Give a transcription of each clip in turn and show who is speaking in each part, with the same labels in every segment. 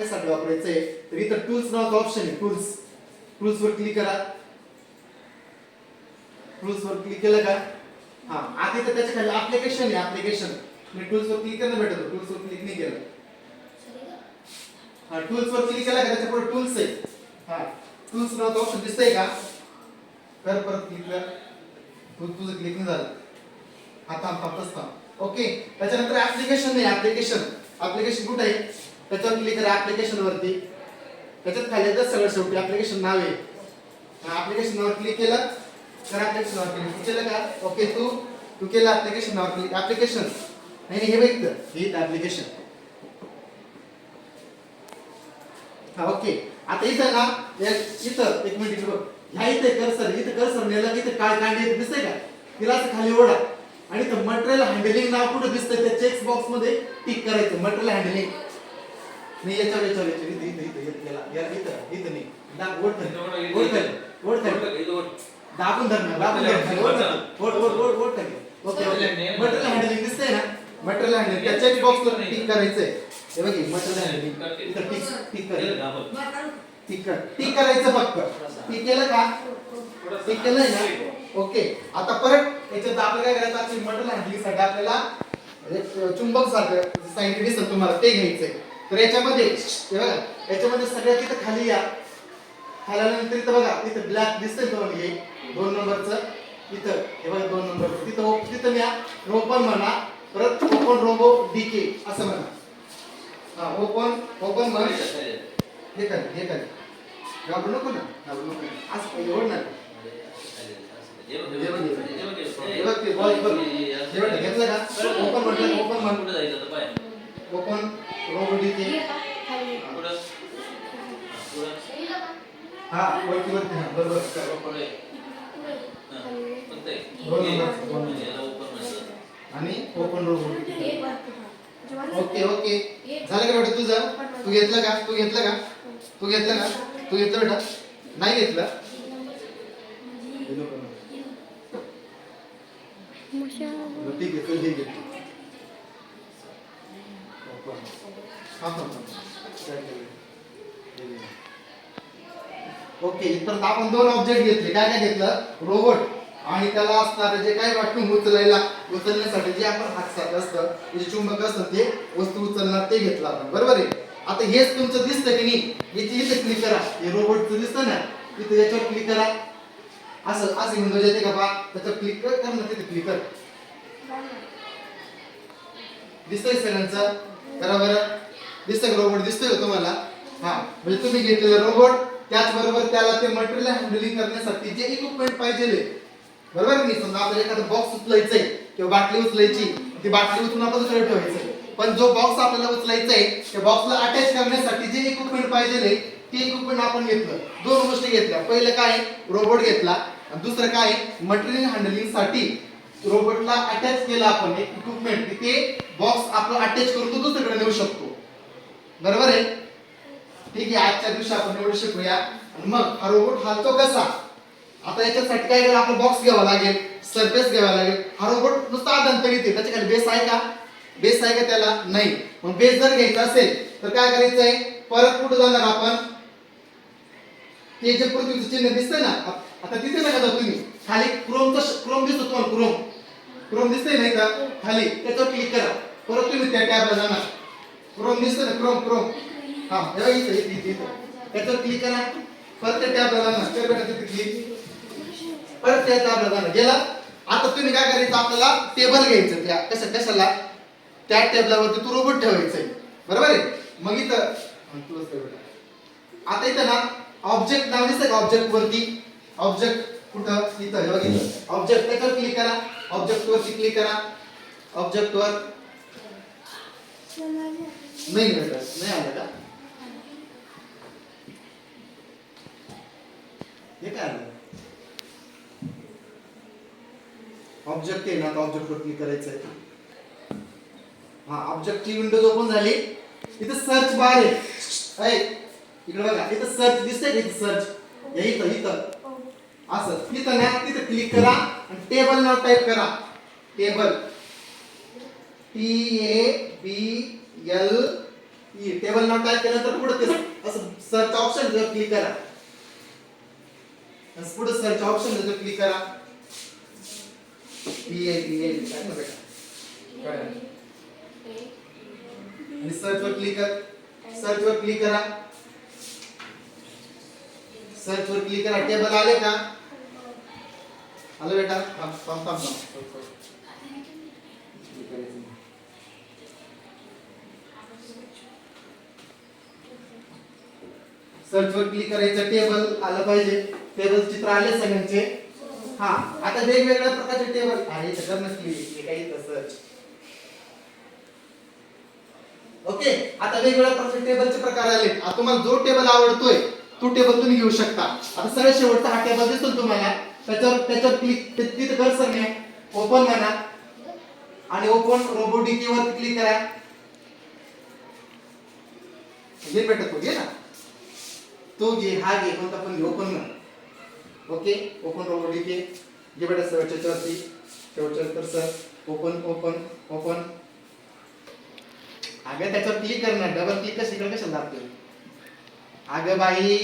Speaker 1: साठी वापरायचं आहे. तर इथं टूल्स नावाचं ऑप्शन आहे. टूल्स वर क्लिक करा. टूल्स वर क्लिक केलं का हा आता इथं त्याच्या खाली ऍप्लिकेशन आहे. ऍप्लिकेशन मी टूल्स वर क्लिक करणं भेटत. टूल्स वर क्लिक नाही केलं. हा टूल्स वर क्लिक केला का त्याच्या पुढे टूल्स आहे. हा टूल्स नावाचं ऑप्शन दिसतंय का कर परत क्लिक कर. तुझं क्लिक नाही झालं. आता थांब ओके. त्याच्यानंतर ऍप्लिकेशन आहे. ऍप्लिकेशन कुठे आहे त्याच्यावर क्लिक करा. ऍप्लिकेशन वरती त्याच्यात खाली येतं सगळं शेवटी ऍप्लिकेशन नाव आहे. ऍप्लिकेशन नावावर क्लिक केलं तर ऍप्लिकेशन नावावर क्लिक केलं का ओके. तू केलं ऍप्लिकेशन नावावर क्लिक. ऍप्लिकेशन नाही हे बघ हे ऍप्लिकेशन. हा ओके. आता इथं ना इथं एक मिनिट बघ. ह्या इथं कर्सर नेला की इथं काय कांडे दिसतंय का तिला असं खाली ओढा आणि इथं मटेरियल हँडलिंग नाव कुठं दिसतंय त्या चेक बॉक्स मध्ये टिक करायचं. मटेरियल हँडलिंग नाही याच्यावर इथं नाही दाबून ओके. मटेरियल हँडलिंग दिसतंय ना. मटेरियल हँडलिंग त्या चेक बॉक्स वर टिक करायचंय. हे बघ मटेरियल हँडलिंग इथं टिक करायचं फक्त. टिक केलं का टिक केलंय ना ओके. आता परत याच्यात आपल्याला काय करायचं मटेरियल हँडलिंग साठी आपल्याला चुंबक सारखं साइड दिसतं तुम्हाला ते घ्यायचंय. तर याच्यामध्ये हे बघा याच्यामध्ये सगळ्यात इथं खाली या. खाली आल्यानंतर इथं बघा इथं ब्लॅक दिसतंय तुम्हाला हे 2 नंबरचं इथं हे बघा 2 नंबर तिथं मी ओपन म्हणा. परत ओपन रोबो डीके असं म्हणा. हा ओपन म्हण हे कर घाबरू नको ना असं एवढं नाही. घेतलं का ओपन म्हटलं ओपन म्हण कुठे जायचं ओपन रोबो डीके हा वरती हा बरोबर आणि ओपन रोबो ओके झालं का बेटा तुझं. तू घेतलं बेटा नाही घेतलं ठीक आहे चल हे घे. ओके इथपर्यंत आपण 2 ऑब्जेक्ट घेतले. काय घेतलं रोबोट आणि त्याला असणारे जे काही वाटून उचलण्यासाठी जे आपण हात असतं जे चुंबक असतं ते वस्तू उचलणार ते घेतलं आपण बरोबर आहे. आता हेच तुमचं दिसतं की नाही इथे क्लिक करा. हे रोबोटचं दिसतं ना इथे याच्यावर क्लिक करा. असं विंडो येते का पहा त्याच्यावर क्लिक कर ना तिथे क्लिक कर. दिसतंय सगळ्यांचं बरोबर दिसतंय रोबोट दिसतोय का तुम्हाला. हा म्हणजे तुम्ही घेतलेलं रोबोट त्याचबरोबर त्याला ते मटेरियल हँडलिंग करण्यासाठी जे इक्विपमेंट पाहिजे बरोबर की नाही. समजा आपल्याला एखादा बॉक्स उचलायचंय किंवा बाटली उचलायची ती बाटली उचलून आपण दुसरीकडे ठेवायचंय. पण जो बॉक्स आपल्याला उचलायचा आहे त्या बॉक्सला अटॅच करण्यासाठी जे इक्विपमेंट पाहिजे ते इक्विपमेंट आपण घेतलं. 2 गोष्टी घेतल्या. पहिलं काय रोबोट घेतला आणि दुसरं काय मटेरियल हँडलिंग साठी रोबोटला अटॅच केला आपण एक इक्विपमेंट ते बॉक्स आपला अटॅच करून तो दुसरीकडे नेऊ शकतो बरोबर आहे. ठीक आहे आजच्या दिवशी आपण एवढं शिकूया. आणि मग हा रोबोट हालतो कसा. आता याच्यासाठी काय करायला आपला बॉक्स घ्यावा लागेल सरफेस घ्यावा लागेल. हा रोबोट नुसता आदंतरित आहे त्याच्या खाली बेस आहे का त्याला नाही. मग बेस जर घ्यायचा असेल तर काय करायचंय परत कुठे जाणार आपण ते जे पृथ्वीचं चिन्ह दिसतंय ना आता तिथे नका जाऊ तुम्ही. खाली क्रोम दिसतो तुम्हाला क्रोम दिसतंय नाही का खाली त्याच्यावर क्लिक करा. परत तुम्ही त्या टॅबला जाणार. क्रोम दिसतंय ना क्रोम हा इथे त्याच्यावर क्लिक करा. परत त्या टॅबला जाणार तिथे क्लिक परत त्या टॅबला जाणार गेला. आता तुम्ही काय करायचं आपल्याला टेबल घ्यायचं त्या कशाला त्या टेबलावरती तू रोबोट ठेवायचंय बरोबर आहे. मग इथं आता इथं ना ऑब्जेक्ट नाव दिसतंय का ऑब्जेक्ट वरती ऑब्जेक्ट कुठं इथं हे बघा ऑब्जेक्ट त्याच्यावर क्लिक करा. ऑब्जेक्ट वरती क्लिक करा. ऑब्जेक्ट वर नाही आलं का हे काय आलं ऑब्जेक्ट आहे ना ऑब्जेक्ट वर क्लिक करायचं आहे. हा ऑब्जेक्टची विंडो ओपन झाली. इथं सर्च बार आहे इकडे बघा इथं सर्च दिसतंय का इथं सर्च इथं असं तिथं क्लिक करा आणि टेबल नाव टाइप करा. टेबल TABL टेबल नाव टाइप केल्यानंतर पुढे ते असं सर्च ऑप्शन जर क्लिक करा, पुढे सर्च ऑप्शन जर क्लिक करा, PA काय ना बेटा आणि सर्च वर क्लिक कर, सर्च वर क्लिक करा, सर्च वर क्लिक करा. टेबल आले का? आलं बेटा? थांब सर्च वर क्लिक करायचं, टेबल आलं पाहिजे. टेबल चित्र आले सगळ्यांचे. हा आता वेगवेगळ्या प्रकारचे टेबल आहे तर नसली काही सर्च. ओके आता वेगवेगळ्या प्रकारचे टेबलचे प्रकार आले. आता तुम्हाला जो टेबल आवडतोय तो टेबल तुम्ही घेऊ शकता. आता सगळ्यात शेवटचा हा टेबल दिसतो तुम्हाला, त्याच्यावर क्लिक तिथे कर्सर ने ओपन म्हणा आणि ओपन रोबोटिक वर क्लिक करा. हे बेटा तो घे ना, तो घे, हा घे, कोणता पण घे, ओपन म्हणा. ओके ओपन रोबोटिक घे बेटा. शेवटच्या वरती शेवटच्या कर्सर ओपन ओपन ओपन. अगं त्याच्यावर क्लिक करणार, डबल क्लिक कशाला लागते? अगं बाई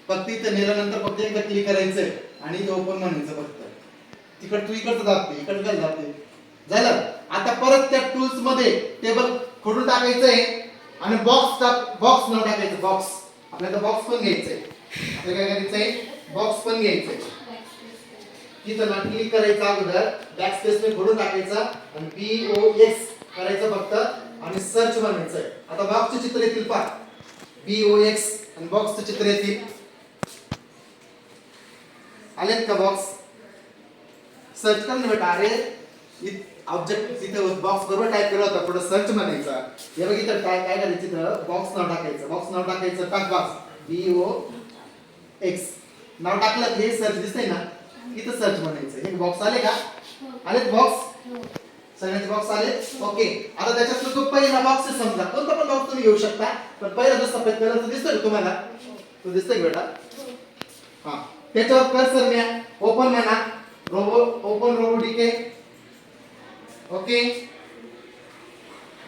Speaker 1: फक्त इथं नेल्यानंतर फक्त एकदा क्लिक करायचंय आणि इथं ओपन म्हणायचं फक्त. तू इकडचं दाबते, इकडचं दाबते, झालं. आता परत त्या टूल्स मध्ये टेबल खोडून टाकायचंय आणि बॉक्स नाव टाकायचं. बॉक्स आपल्याला बॉक्स पण घ्यायचंय. आपल्याला काय करायचंय? बॉक्स पण घ्यायचंय. तिथं क्लिक करायचं, अगोदर बॅक स्पेस ने खोडून टाकायचं आणि BOX करायचं फक्त आणि सर्च म्हणायचंय. आता बॉक्सचे चित्र येतील पहा, BOX आणि बॉक्सचे चित्र येतील. आलेत का बॉक्स? सर्च कर ना बेटा. अरे ऑब्जेक्ट तिथे बॉक्स बरोबर टाइप केला होता, पुढे सर्च म्हणायचा. हे बघ इथं काय करायचं, तिथं बॉक्स नाव टाकायचं. बॉक्स नाव टाकायचं, टाक बॉक्स BOX नाव टाकलं हे सर्च दिसतंय ना, इथं सर्च म्हणायचं. हे बॉक्स आले का? आलेत बॉक्स? सगळ्यांचे बॉक्स आले. ओके आता त्याच्यातला जो पहिला बॉक्स आहे, समजा कोणता पण बॉक्स तुम्ही घेऊ शकता, पण पहिला जो सफेद कलरचा दिसतोय तुम्हाला, तो दिसतोय बेटा? हा त्याच्यावर कर्सर न्या, ओपन म्हणा, ओपन रोबोटिक. ओके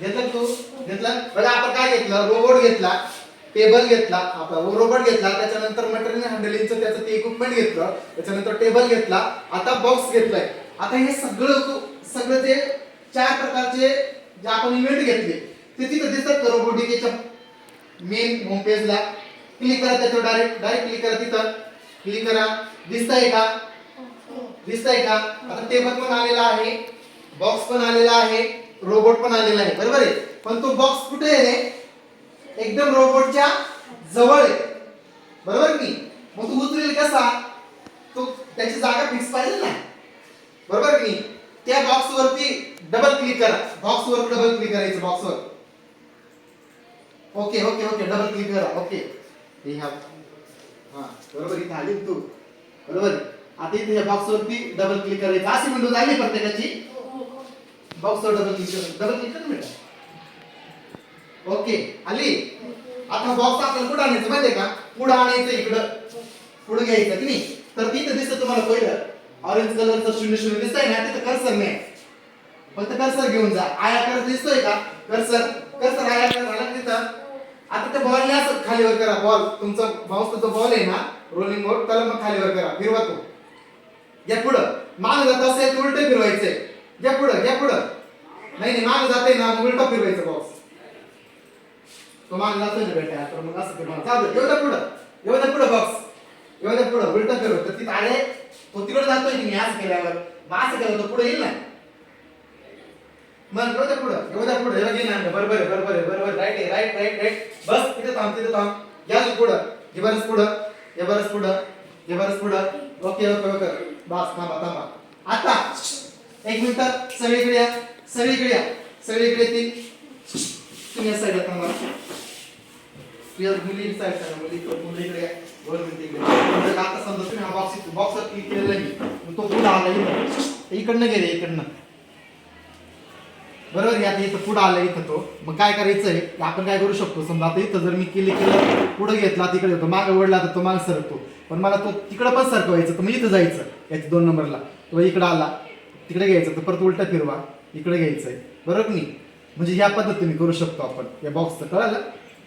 Speaker 1: घेतलं तू? घेतलं बघा. आपण काय घेतलं? रोबोट घेतला, टेबल घेतला, आपला रोबोट घेतला, त्याच्यानंतर मटेरियल हँडलिंगचं त्याचं ते इक्विपमेंट घेतलं, त्याच्यानंतर टेबल घेतला, आता बॉक्स घेतलाय. आता हे सगळं जे चार प्रकारचे जे आपण इव्हेंट घेतले ते तिथे दिसतात का? रोबोटिकच्या मेन होम पेजला क्लिक करा, त्याच्यावर डायरेक्ट क्लिक करा, तिथं क्लिक करा. दिसतंय का? दिसतंय का? आता टेबल पण आलेला आहे, बॉक्स पण आलेला आहे, रोबोट पण आलेला आहे, बरोबर आहे. पण तो बॉक्स कुठे आहे रे? एकदम रोबोटच्या जवळ आहे, बरोबर की? मग तू उचलेल कसा? तो त्याची जागा फिक्स पाहिजे ना, बरोबर की? त्या बॉक्स वरती डबल क्लिक करा. बॉक्स वर डबल क्लिक करायचं, बॉक्स वर. Okay okay okay double click करा. ओके हे हा बरोबर, इथे आली तू, बरोबर. आता इथे या बॉक्स वरती डबल क्लिक करायचं. अशी विंडो आली प्रत्येकाची. बॉक्स वर डबल क्लिक कर बेटा. ओके आली. आता बॉक्स आपल्याला कुठं आणायचं माहितीये का? पुढे आणायचं, इकडं पुढे घ्यायचं की नाही. तर तिथे दिसतं तुम्हाला पहिलं ऑरेंज कलरचं 00 दिसतंय ना, तिथं कर्सर नाही, फक्त कर्सर घेऊन जा. आया करत दिसतोय का? कर्सर आया करत झाला तिथं. आता त्या बॉलने असं खालीवर करा. बॉल तुमचा माऊसचा जो बॉल आहे ना, रोलिंग बोर्ड, त्याला मग खालीवर करा, फिरवा तो. घ्या पुढं. मागे जात असेल तर उलटं फिरवायचंय. घ्या पुढं. नाही मागे जाते ना, मग उलटं फिरवायचं बॉक्स. तो मागे जातोय ना बेटा, तर मग असं फिरवा. चालू एवढं पुढं बॉक्स, एवढं पुढं उलटं फिरव. तर तिथं आले तो तिकडे जातोय की नाही असं केल्यावर, मग असं केलं तर पुढे येईल ना. मग एवढं पुढं हे बघ ना, बरोबर आहे, राईट आहे, राईट. बस तिथे थांब. या पुढं, हे बरंच पुढं. ओके बस थांबा. आता 1 मिनिट सगळीकडे ती तुम्ही साईडला थांबा. मुली साईडकडे 2 मिनिट इकडे. आता समजा तुम्ही हा बॉक्सवर क्लिक केलेला आहे, तो पुढे आला इकडनं गेले, इकडनं, बरोबर. आता इथं पुढे आलं, इथं तो. मग काय करायचंय, आपण काय करू शकतो? समजा आता इथं जर मी क्लिक केलं, पुढे घेतला, तिकडे होतो, मागे ओढला तर तो मागे सरकतो. पण मला तो तिकडे पण सरकवायचं, तर मग इथं जायचं, याच्या 2 नंबरला. तो इकडे आला, तिकडे घ्यायचं, तर परत उलटा फिरवा, इकडे घ्यायचंय, बरोबर नाही. म्हणजे ह्या पद्धतीने करू शकतो आपण या बॉक्सचं, कळलं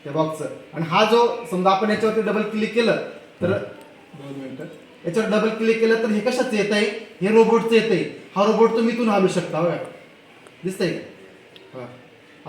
Speaker 1: त्या बॉक्सचं. आणि हा जो समजा आपण याच्यावरती डबल क्लिक केलं तर 2 मिनिटं, याच्यावर डबल क्लिक केलं तर हे कशाचं येत आहे, हे रोबोटचं येत आहे. हा रोबोट तुम्ही इथून हलू शकता, बघा दिसतंय का, हा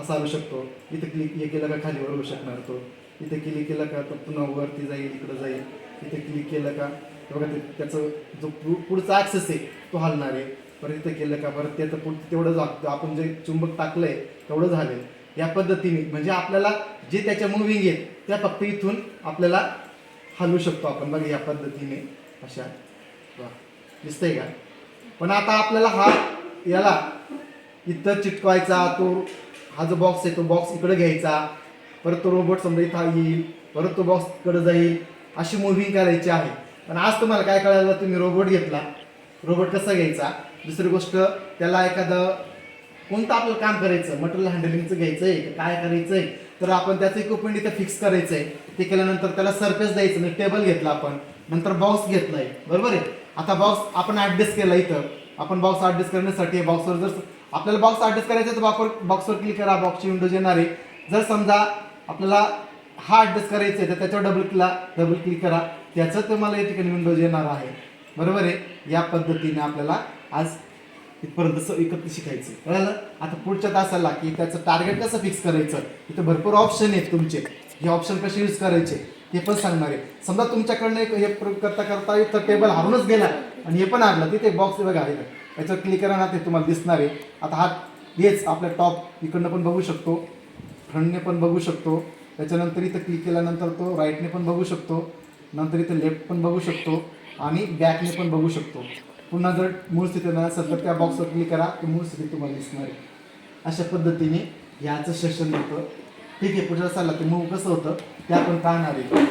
Speaker 1: असा हलू शकतो. इथे क्लिक हे केलं का खाली वळू शकणार तो, इथे क्लिक केलं का तो पुन्हा वरती जाईल, इकडं जाईल. इथे क्लिक केलं का बघा त्याचं जो पुढचा ॲक्सेस आहे तो हलणार आहे. परत इथं केलं का परत त्याचं पुढचं तेवढं आपण जे चुंबक टाकलंय तेवढं झालं. या पद्धतीने म्हणजे आपल्याला जे त्याच्या मुव्हिंग आहेत त्या फक्त इथून आपल्याला हलवू शकतो आपण, बघा या पद्धतीने अशा. दिसतंय का. पण आता आपल्याला हा याला इथं चिटकवायचा, तो हा जो बॉक्स आहे तो बॉक्स इकडे घ्यायचा, परत तो रोबोट समजा इथं येईल, परत तो बॉक्स इकडे जाईल, अशी मुव्हिंग करायची आहे. पण आज तुम्हाला काय कळालं, तुम्ही रोबोट घेतला, रोबोट कसा घ्यायचा. दुसरी गोष्ट त्याला एखादं कोणतं आपलं काम करायचं, मटेरियल हँडलिंगचं घ्यायचं आहे काय करायचं आहे, तर आपण त्याचं इक्विपमेंट इथं फिक्स करायचं आहे. ते केल्यानंतर त्याला सरफेस द्यायचं, म्हणजे टेबल घेतला आपण, नंतर बॉक्स घेतलाय, बरोबर आहे. आता बॉक्स आपण ॲडजस्ट केला, इथं आपण बॉक्स ॲडजस्ट करण्यासाठी बॉक्सवर जर आपल्याला बॉक्स ॲडजस्ट करायचा तर बॉक्सवर क्लिक करा, बॉक्सची विंडोज येणार आहे. जर समजा आपल्याला हा ॲडजस्ट करायचा आहे तर त्याच्यावर डबल क्लिक करा, त्याचं तुम्हाला या ठिकाणी विंडोज येणार आहे, बरोबर आहे. या पद्धतीने आपल्याला आज इथपर्यंत एकत्र शिकायचं, कळलं. आता पुढच्या तासाला की त्याचं टार्गेट कसं फिक्स करायचं, इथं भरपूर ऑप्शन आहेत तुमचे, हे ऑप्शन कसे यूज करायचे ते पण सांगणार आहे. समजा तुमच्याकडनं एक हे करता करता इथं टेबल हरूनच गेला आणि हे पण हरलं, तिथे बॉक्स बघा आहे याच्यावर क्लिक करा ना, ते तुम्हाला दिसणार आहे. आता हा हेच आपल्या टॉप इकडनं पण बघू शकतो, फ्रंटने पण बघू शकतो, त्याच्यानंतर इथं क्लिक केल्यानंतर तो राईटने पण बघू शकतो, नंतर इथं लेफ्ट पण बघू शकतो आणि बॅकने पण बघू शकतो. पुन्हा जर मूळ स्थिती नसेल तर त्या बॉक्सवर क्लिक करा, तर मूळ स्थिती तुम्हाला दिसणार आहे. अशा पद्धतीने याचं सेशन होतं. ठीक आहे, पुढच्या साला ते मूव कसं होतं ते आपण पाहणार आहे.